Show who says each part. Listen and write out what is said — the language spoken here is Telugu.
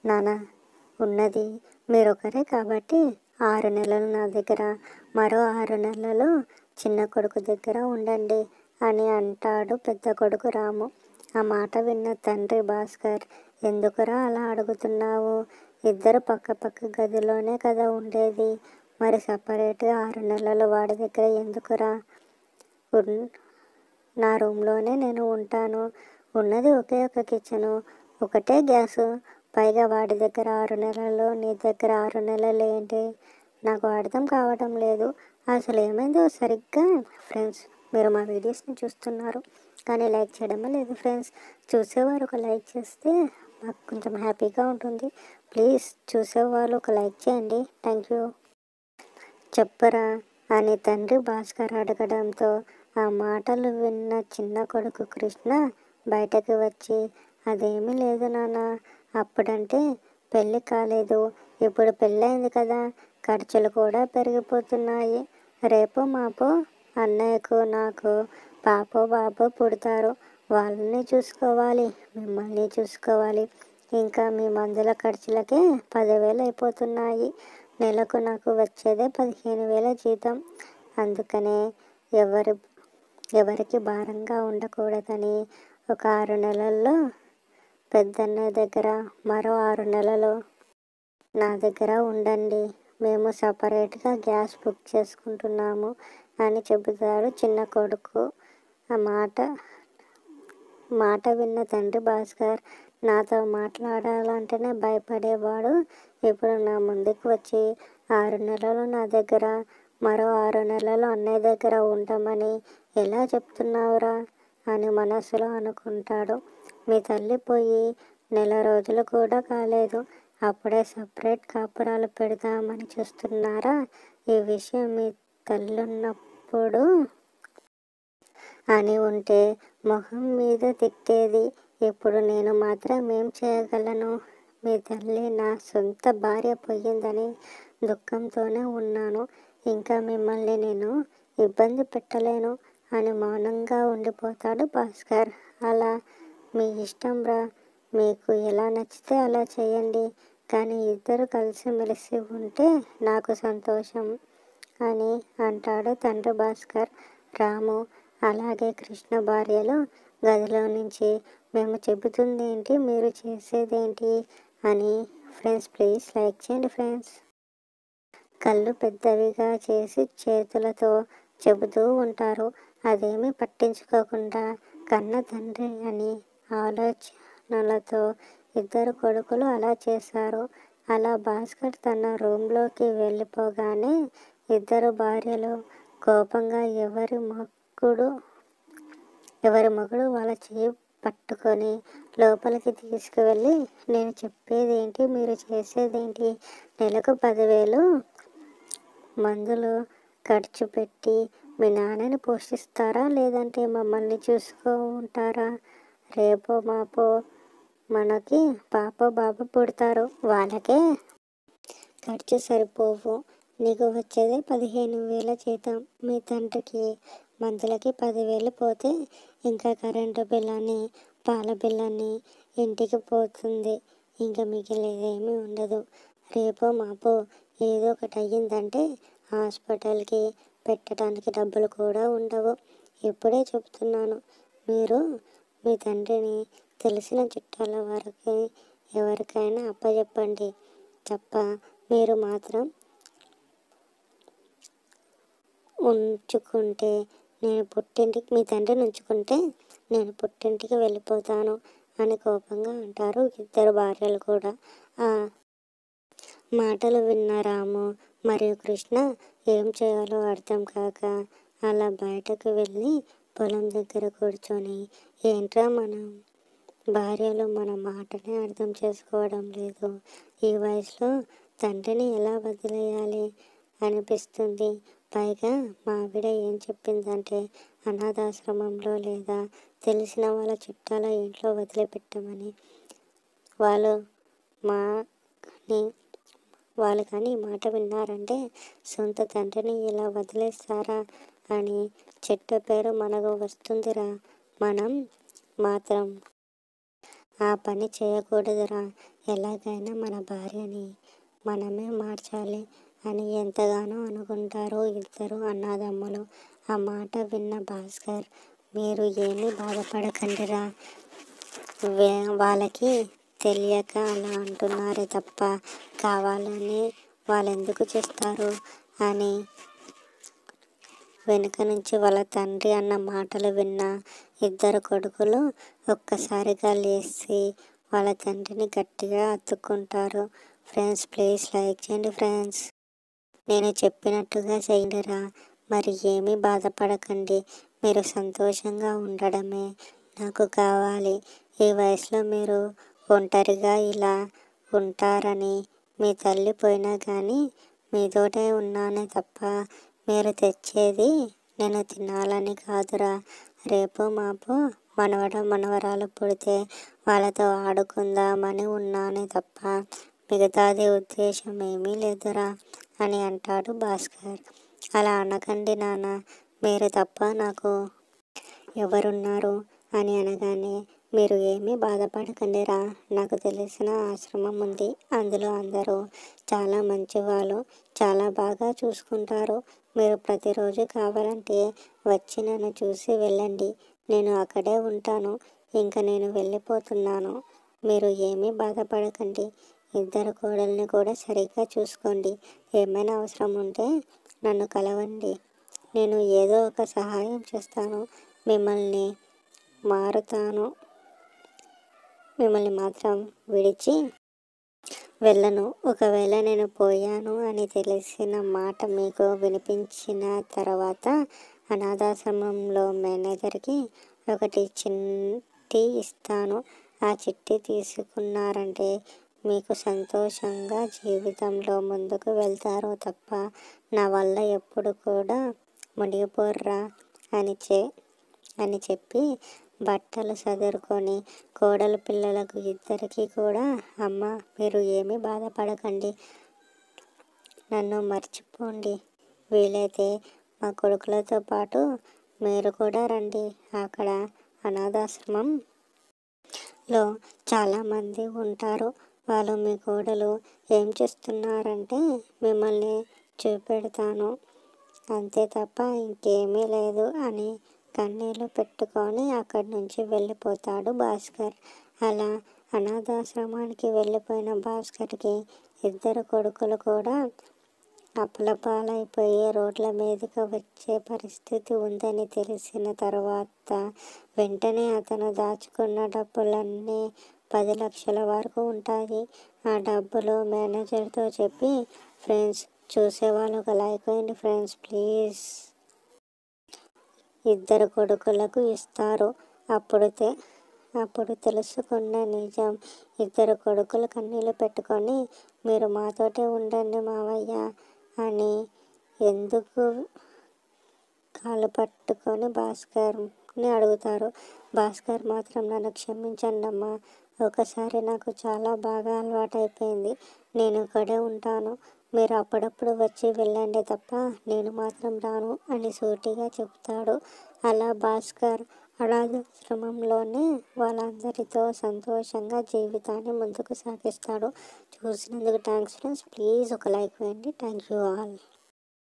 Speaker 1: నాన్న, ఉన్నది మీరొకరే కాబట్టి 6 నెలలు నా దగ్గర, మరో 6 నెలలు చిన్న కొడుకు దగ్గర ఉండండి అని అంటాడు పెద్ద కొడుకు రాము. ఆ మాట విన్న తండ్రి భాస్కర్, ఎందుకురా అలా అడుగుతున్నావు? ఇద్దరు పక్క పక్క గదిలోనే కదా ఉండేది, మరి సపరేట్గా 6 నెలలు వాడి దగ్గర ఎందుకురా? నా రూమ్లోనే నేను ఉంటాను. ఉన్నది ఒకే ఒక కిచెను, ఒకటే గ్యాసు. పైగా వాడి దగ్గర 6 నెలలు, నీ దగ్గర 6 నెలలు ఏంటి? నాకు అర్థం కావటం లేదు. అసలు ఏమైందో సరిగ్గా. ఫ్రెండ్స్, మీరు మా వీడియోస్ని చూస్తున్నారు కానీ లైక్ చేయడమే లేదు ఫ్రెండ్స్. చూసేవారు ఒక లైక్ చేస్తే మాకు కొంచెం హ్యాపీగా ఉంటుంది. ప్లీజ్ చూసేవాళ్ళు ఒక లైక్ చేయండి. Thank you. చెప్పరా అని తండ్రి భాస్కర్ అడగడంతో ఆ మాటలు విన్న చిన్న కొడుకు కృష్ణ బయటకు వచ్చి, అదేమీ లేదు నాన్న, అప్పుడంటే పెళ్ళి కాలేదు, ఇప్పుడు పెళ్ళైంది కదా, ఖర్చులు కూడా పెరిగిపోతున్నాయి. రేపు మాపు అన్నయ్యకు నాకు పాపో బాబో పుడతారు. వాళ్ళని చూసుకోవాలి, మిమ్మల్ని చూసుకోవాలి. ఇంకా మీ మందుల ఖర్చులకే 10,000 అయిపోతున్నాయి. నెలకు నాకు వచ్చేదే 15,000 జీతం. అందుకనే ఎవరికి భారంగా ఉండకూడదని ఒక 6 నెలల్లో పెద్దన్నయ్య దగ్గర, మరో 6 నెలలు నా దగ్గర ఉండండి. మేము సపరేట్గా గ్యాస్ బుక్ చేసుకుంటున్నాము అని చెబుతాడు చిన్న కొడుకు. ఆ మాట విన్న తండ్రి భాస్కర్, నాతో మాట్లాడాలంటేనే భయపడేవాడు ఇప్పుడు నా ముందుకు వచ్చి 6 నెలలు నా దగ్గర, మరో 6 నెలలు అన్నయ్య దగ్గర ఉంటామని ఎలా చెప్తున్నావురా అని మనసులో అనుకుంటాడు. మీ తల్లి పోయి నెల రోజులు కూడా కాలేదు, అప్పుడే సపరేట్ కాపురాలు పెడదామని చూస్తున్నారా? ఈ విషయం మీ తల్లున్నప్పుడు అని ఉంటే మొహం మీద తిట్టేది. ఇప్పుడు నేను మాత్రం ఏం చేయగలను? మీ తల్లి నా సొంత భార్య పోయిందని దుఃఖంతోనే ఉన్నాను. ఇంకా మిమ్మల్ని నేను ఇబ్బంది పెట్టలేను అని మౌనంగా ఉండిపోతాడు భాస్కర్. అలా మీ ఇష్టం రా, మీకు ఎలా నచ్చితే అలా చేయండి, కానీ ఇద్దరు కలిసిమెలిసి ఉంటే నాకు సంతోషం అని అంటాడు తండ్రి భాస్కర్. రాము అలాగే కృష్ణ భార్యలు గదిలో నుంచి, మేము చెబుతుందేంటి, మీరు చేసేదేంటి అని. ఫ్రెండ్స్, ప్లీజ్ లైక్ చేయండి ఫ్రెండ్స్. కళ్ళు పెద్దవిగా చేసి చేతులతో చెబుతూ ఉంటారు. అదేమీ పట్టించుకోకుండా కన్న తండ్రి అని ఆలోచనలతో ఇద్దరు కొడుకులు అలా చేశారు. అలా భాస్కర్ తన రూమ్లోకి వెళ్ళిపోగానే ఇద్దరు భార్యలు కోపంగా ఎవరి మొగుడు వాళ్ళ చేయి పట్టుకొని లోపలికి తీసుకువెళ్ళి, నేను చెప్పేదేంటి, మీరు చేసేదేంటి? నెలకు 10,000 మందులు ఖర్చు పెట్టి మీ నాన్నని పోషిస్తారా, లేదంటే మమ్మల్ని చూసుకుంటారా? రేపో మాపో మనకి పాపో బాబు పుడతారు, వాళ్ళకే ఖర్చు సరిపోవు. నీకు వచ్చేదే 15,000 జీతం. మీ తండ్రికి మందులకి 10,000 పోతే ఇంకా కరెంటు బిల్లని, పాల బిల్లని ఇంటికి పోతుంది. ఇంకా మిగిలేదేమీ ఉండదు. రేపో మాపో ఏదో ఒకటి అయ్యిందంటే హాస్పిటల్కి పెట్టడానికి డబ్బులు కూడా ఉండవు. ఇప్పుడే చెప్తున్నాను, మీరు మీ తండ్రిని తెలిసిన చుట్టాల వరకు ఎవరికైనా అప్పచెప్పండి తప్ప మీరు మాత్రం ఉంచుకుంటే మీ తండ్రిని ఉంచుకుంటే నేను పుట్టింటికి వెళ్ళిపోతాను అని కోపంగా అంటారు ఇద్దరు భార్యలు కూడా. ఆ మాటలు విన్న రాము మరియు కృష్ణ ఏం చేయాలో అర్థం కాక అలా బయటకు వెళ్ళి పొలం దగ్గర కూర్చొని, ఏంట్రా మనం భార్యలు మన మాటనే అర్థం చేసుకోవడం లేదు, ఈ వయసులో తండ్రిని ఎలా వదిలేయాలి అనిపిస్తుంది. పైగా మా ఆవిడ ఏం చెప్పిందంటే అనాథాశ్రమంలో లేదా తెలిసిన వాళ్ళ చుట్టాల ఇంట్లో వదిలిపెట్టమని. వాళ్ళు కానీ ఈ మాట విన్నారంటే సొంత తండ్రిని ఇలా వదిలేస్తారా అని చెట్టు పేరు మనకు వస్తుందిరా. మనం మాత్రం ఆ పని చేయకూడదురా. ఎలాగైనా మన భార్యని మనమే మార్చాలి అని ఎంతగానో అనుకుంటారు ఇద్దరు అన్నదమ్ములు. ఆ మాట విన్న భాస్కర్, మీరు ఏమీ బాధపడకండిరా, వాళ్ళకి తెలియక అలా అంటున్నారే తప్ప కావాలని వాళ్ళెందుకు చేస్తారు అని వెనుక నుంచి వాళ్ళ తండ్రి అన్న మాటలు విన్న ఇద్దరు కొడుకులు ఒక్కసారిగా లేచి వాళ్ళ తండ్రిని గట్టిగా హత్తుకుంటారు. ఫ్రెండ్స్, ప్లీజ్ లైక్ చేయండి ఫ్రెండ్స్. నేను చెప్పినట్టుగా చేయండిరా. మరి ఏమీ బాధపడకండి. మీరు సంతోషంగా ఉండడమే నాకు కావాలి. ఈ వయసులో మీరు ఒంటరిగా ఇలా ఉంటారని మీ తల్లి పోయినా కానీ మీతోటే ఉన్నానే తప్ప మీరు తెచ్చేది నేను తినాలని కాదురా. రేపు మాపు మనవరాలు పుడితే వాళ్ళతో ఆడుకుందామని ఉన్నానే తప్ప మిగతాది ఉద్దేశం ఏమీ లేదురా అని అంటాడు భాస్కర్. అలా అనకండి నాన్న, మీరు తప్ప నాకు ఎవరున్నారు అని అనగానే, మీరు ఏమీ బాధపడకండిరా, నాకు తెలిసిన ఆశ్రమం ఉంది. అందులో అందరూ చాలా మంచివాళ్ళు, చాలా బాగా చూసుకుంటారు. మీరు ప్రతిరోజు కావాలంటే వచ్చి నన్ను చూసి వెళ్ళండి. నేను అక్కడే ఉంటాను. ఇంకా నేను వెళ్ళిపోతున్నాను. మీరు ఏమీ బాధపడకండి. ఇద్దరు కోడల్ని కూడా సరిగ్గా చూసుకోండి. ఏమైనా అవసరం ఉంటే నన్ను కలవండి. నేను ఏదో ఒక సహాయం చేస్తాను. మిమ్మల్ని మాత్రం విడిచి వెళ్ళను. ఒకవేళ నేను పోయాను అని తెలిసిన మాట మీకు వినిపించిన తర్వాత అనాథాశ్రమంలో మేనేజర్కి ఒకటి చిట్టి ఇస్తాను. ఆ చిట్టి తీసుకున్నారంటే మీకు సంతోషంగా జీవితంలో ముందుకు వెళ్తారు తప్ప నా వల్ల ఎప్పుడు కూడా మునిగిపోర్రా అని చెప్పి బట్టలు సదురుకొని కోడలు పిల్లలకు ఇద్దరికీ కూడా, అమ్మ మీరు ఏమీ బాధపడకండి, నన్ను మర్చిపోండి. వీలైతే మా కొడుకులతో పాటు మీరు కూడా రండి. అక్కడ అనాథాశ్రమంలో చాలామంది ఉంటారు. వాళ్ళు మీ కోడలు ఏం చేస్తున్నారంటే మిమ్మల్ని చూపెడతాను, అంతే తప్ప ఇంకేమీ లేదు అని కన్నీళ్ళు పెట్టుకొని అక్కడి నుంచి వెళ్ళిపోతాడు భాస్కర్. అలా అనాథాశ్రమానికి వెళ్ళిపోయిన భాస్కర్కి ఇద్దరు కొడుకులు కూడా అప్పులపాలైపోయి రోడ్ల మీదకి వచ్చే పరిస్థితి ఉందని తెలిసిన తర్వాత వెంటనే అతను దాచుకున్న డబ్బులన్నీ 10 లక్షల వరకు ఉంటాయి. ఆ డబ్బులు మేనేజర్తో చెప్పి, ఫ్రెండ్స్ చూసేవాళ్ళు ఒక లైక్ వేయండి ఫ్రెండ్స్ ప్లీజ్. ఇద్దరు కొడుకులకు ఇస్తారు. అప్పుడు తెలుసుకున్న నిజం, ఇద్దరు కొడుకులు కన్నీళ్ళు పెట్టుకొని, మీరు మాతోటే ఉండండి మావయ్య అని ఎందుకు కాళ్ళు పట్టుకొని భాస్కర్ని అడుగుతారు. భాస్కర్ మాత్రం, నన్ను క్షమించండి అమ్మా, ఒకసారి నాకు చాలా బాగా అలవాటైపోయింది. నేను ఇక్కడే ఉంటాను. మీరు అప్పుడప్పుడు వచ్చి వెళ్ళండి తప్ప నేను మాత్రం రాను అని సూటిగా చెప్తాడు. అలా భాస్కర్ అనాథాశ్రమంలోనే వాళ్ళందరితో సంతోషంగా జీవితాన్ని ముందుకు సాగిస్తాడు. చూసినందుకు థ్యాంక్స్ ఫ్రెండ్స్. ప్లీజ్ ఒక లైక్ వేయండి. Thank you all.